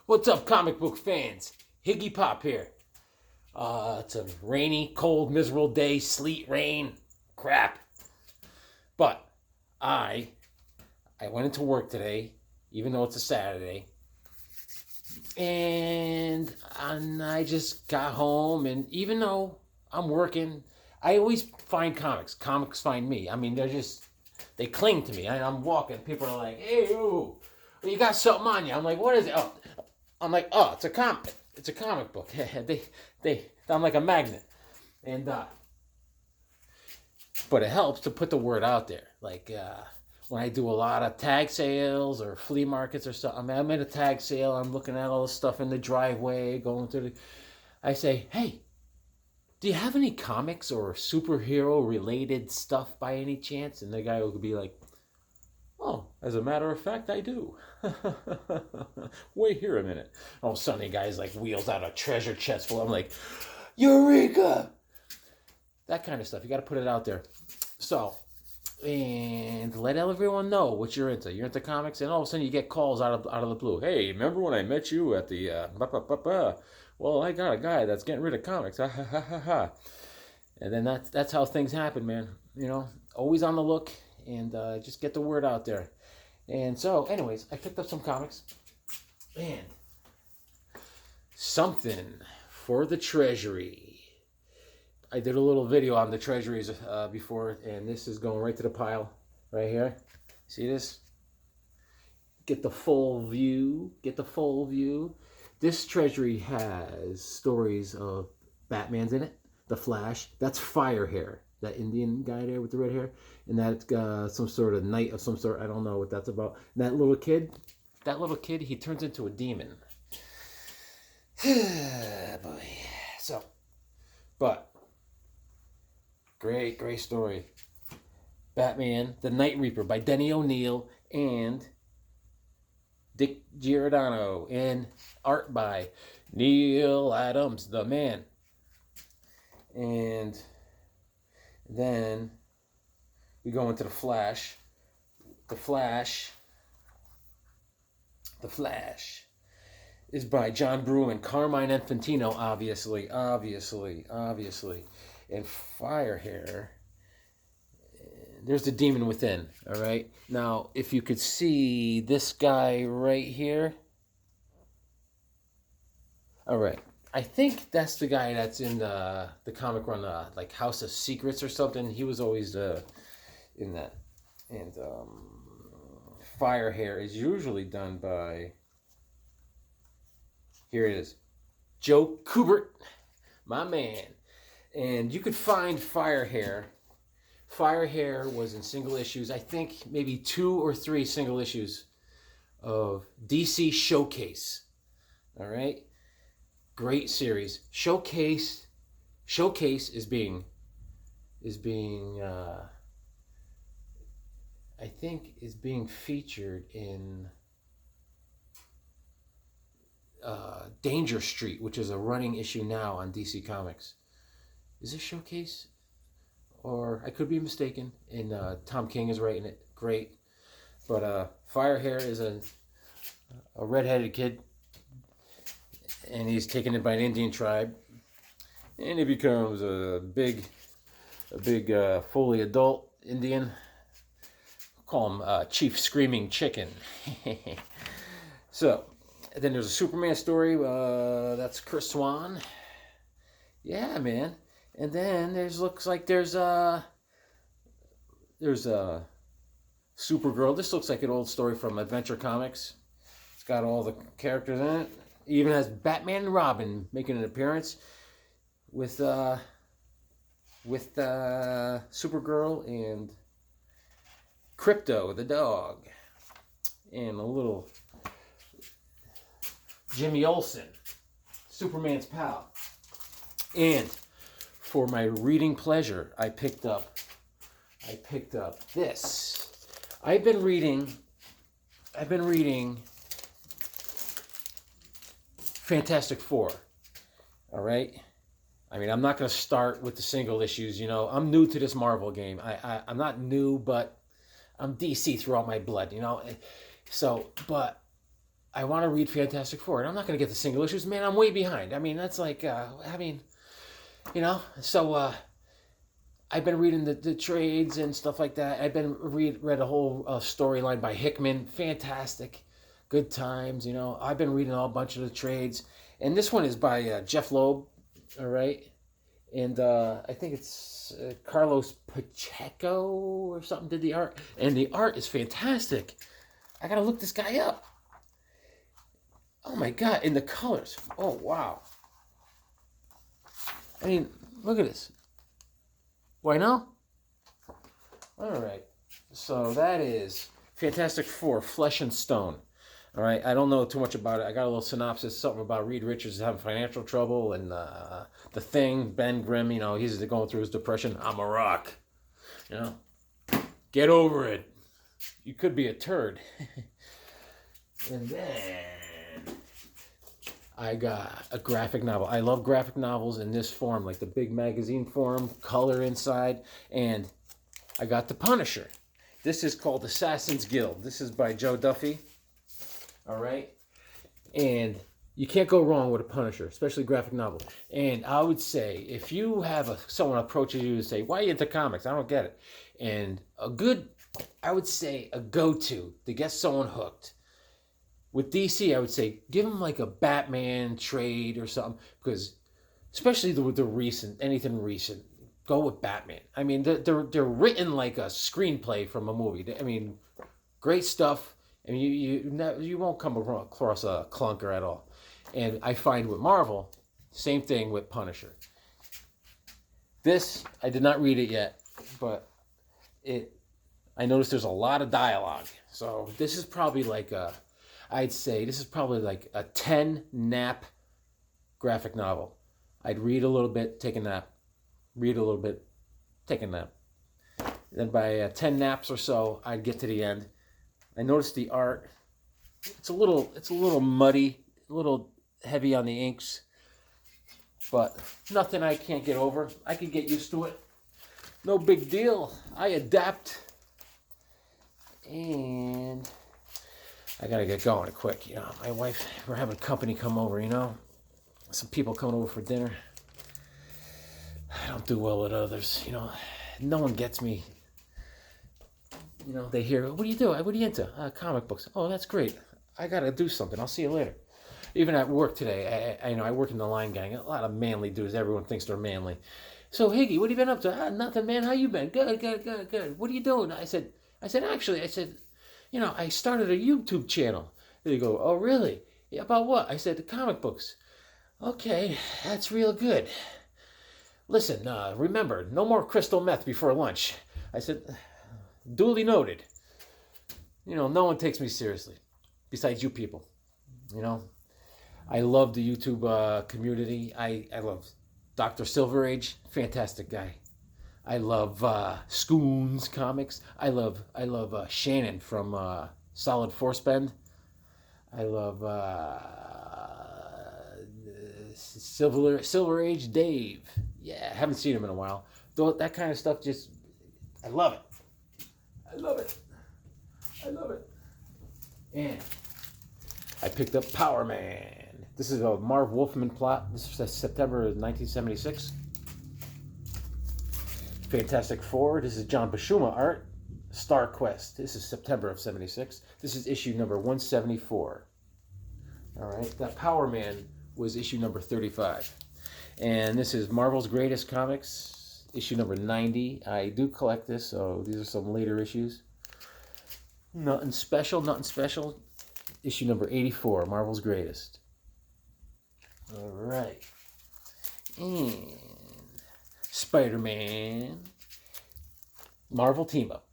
What's up, comic book fans? Higgy Pop here. It's a rainy, cold, miserable day, sleet, rain, crap. But I went into work today, even though it's a Saturday, and I just got home, and even though I'm working, I always find comics. Comics find me. I mean, they cling to me. I'm walking, people are like, hey, you got something on you. I'm like, what is it? Oh, it's a comic. It's a comic book. I'm like a magnet. And, but it helps to put the word out there. Like, when I do a lot of tag sales or flea markets or something, I mean, I'm at a tag sale, I'm looking at all the stuff in the driveway, I say, hey, do you have any comics or superhero related stuff by any chance? And the guy will be like, oh, as a matter of fact, I do. Wait here a minute. All of a sudden, the guy's like wheels out a treasure chest full. I'm like, Eureka! That kind of stuff. You got to put it out there. So, and let everyone know what you're into. You're into comics, and all of a sudden you get calls out of the blue. Hey, remember when I met you at the Well, I got a guy that's getting rid of comics. Ha ha ha ha ha. And then that's how things happen, man. You know, always on the look. And just get the word out there. And so, anyways, I picked up some comics. And something for the treasury. I did a little video on the treasuries before, and this is going right to the pile right here. See this? Get the full view. Get the full view. This treasury has stories of Batman's in it. The Flash. That's Firehair. That Indian guy there with the red hair, and that's some sort of knight of some sort. I don't know what that's about. And that little kid, he turns into a demon. Boy. So, but great story. Batman, the Night Reaper by Denny O'Neil and Dick Giordano, and art by Neil Adams, the man. And then we go into the Flash. The Flash is by John Broome and Carmine Infantino, obviously. And Firehair, there's the demon within, all right? Now, if you could see this guy right here. All right. I think that's the guy that's in the comic run, like House of Secrets or something. He was always in that. And Firehair is usually done by, here it is, Joe Kubert, my man. And you could find Firehair. Firehair was in single issues, I think maybe 2 or 3 single issues of DC Showcase. All right? Great series. Showcase is being I think is being featured in Danger Street, which is a running issue now on DC Comics. Is it Showcase? Or I could be mistaken. And Tom King is writing it. Great. But Firehair is a redheaded kid. And he's taken in by an Indian tribe, and he becomes a big, fully adult Indian. We'll call him Chief Screaming Chicken. So, and then there's a Superman story. That's Chris Swan. Yeah, man. And then looks like there's a Supergirl. This looks like an old story from Adventure Comics. It's got all the characters in it. Even has Batman and Robin making an appearance with Supergirl and Crypto the dog, and a little Jimmy Olsen, Superman's pal. And for my reading pleasure, I picked up this. I've been reading Fantastic Four, all right? I mean, I'm not going to start with the single issues, you know. I'm new to this Marvel game. I'm not new, but I'm DC throughout my blood, you know. So, but I want to read Fantastic Four, and I'm not going to get the single issues. Man, I'm way behind. I mean, that's like, so I've been reading the trades and stuff like that. I've been read a whole storyline by Hickman. Fantastic. Good times, I've been reading a bunch of the trades. And this one is by Jeff Loeb, all right? And I think it's Carlos Pacheco or something did the art. And the art is fantastic. I got to look this guy up. Oh, my God. And the colors. Oh, wow. I mean, look at this. Why no? All right. So that is Fantastic Four, Flesh and Stone. All right. I don't know too much about it. I got a little synopsis, something about Reed Richards having financial trouble, and the Thing, Ben Grimm, he's going through his depression. I'm a rock. Get over it. You could be a turd. And then I got a graphic novel. I love graphic novels in this form, like the big magazine form, color inside. And I got The Punisher. This is called Assassin's Guild. This is by Joe Duffy. All right? And you can't go wrong with a Punisher, especially graphic novel. And I would say, if you have someone approaches you and say, why are you into comics? I don't get it. And I would say a go-to to get someone hooked. With DC, I would say give them like a Batman trade or something, because especially with the anything recent, go with Batman. I mean, they're written like a screenplay from a movie. I mean, great stuff. I mean, you won't come across a clunker at all. And I find with Marvel, same thing with Punisher. This, I did not read it yet, but I noticed there's a lot of dialogue. So this is probably like I'd say this is probably like a 10 nap graphic novel. I'd read a little bit, take a nap. Read a little bit, take a nap. Then by 10 naps or so, I'd get to the end. I noticed the art. It's a little muddy, a little heavy on the inks, but nothing I can't get over. I can get used to it. No big deal. I adapt. And I gotta get going quick. My wife, we're having company come over, some people coming over for dinner. I don't do well with others, no one gets me. They hear, what do you do? What are you into? Comic books. Oh, that's great. I gotta do something. I'll see you later. Even at work today, I work in the line gang. A lot of manly dudes. Everyone thinks they're manly. So, Higgy, what have you been up to? Nothing, man. How you been? Good. What are you doing? I said, actually, I started a YouTube channel. They go, oh, really? Yeah, about what? I said, the comic books. Okay, that's real good. Listen, remember, no more crystal meth before lunch. I said, duly noted. No one takes me seriously, besides you people. I love the YouTube community. I love Dr. Silver Age, fantastic guy. I love Scoons comics. I love Shannon from Solid Force Bend. I love Silver Age Dave. Yeah, haven't seen him in a while. Though that kind of stuff I love it. I love it. And I picked up Power Man. This is a Marv Wolfman plot. This is September 1976. Fantastic Four. This is John Buscema art. Star Quest. This is September of 76. This is issue number 174. All right. That Power Man was issue number 35. And this is Marvel's Greatest Comics, issue number 90. I do collect this, so these are some later issues. Nothing special. Issue number 84, Marvel's Greatest. All right. And Spider-Man, Marvel Team Up.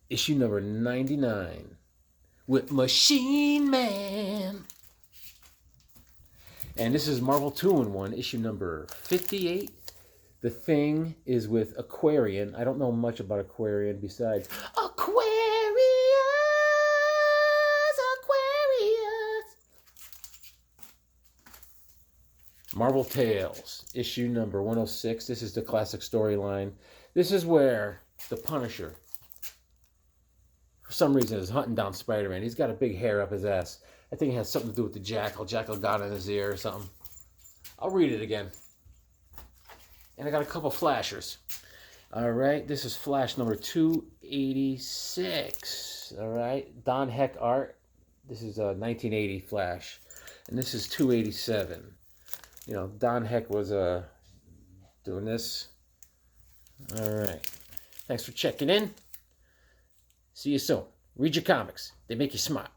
Issue number 99 with Machine Man. And this is Marvel 2-in-1, issue number 58. The Thing is with Aquarian. I don't know much about Aquarian besides Aquarius. Marvel Tales, issue number 106. This is the classic storyline. This is where the Punisher, for some reason is hunting down Spider-Man. He's got a big hair up his ass. I think it has something to do with the jackal. Jackal got in his ear or something. I'll read it again. And I got a couple flashers. All right, this is flash number 286. All right, Don Heck art. This is a 1980 flash. And this is 287. You know, Don Heck was doing this. All right. Thanks for checking in. See you soon. Read your comics. They make you smart.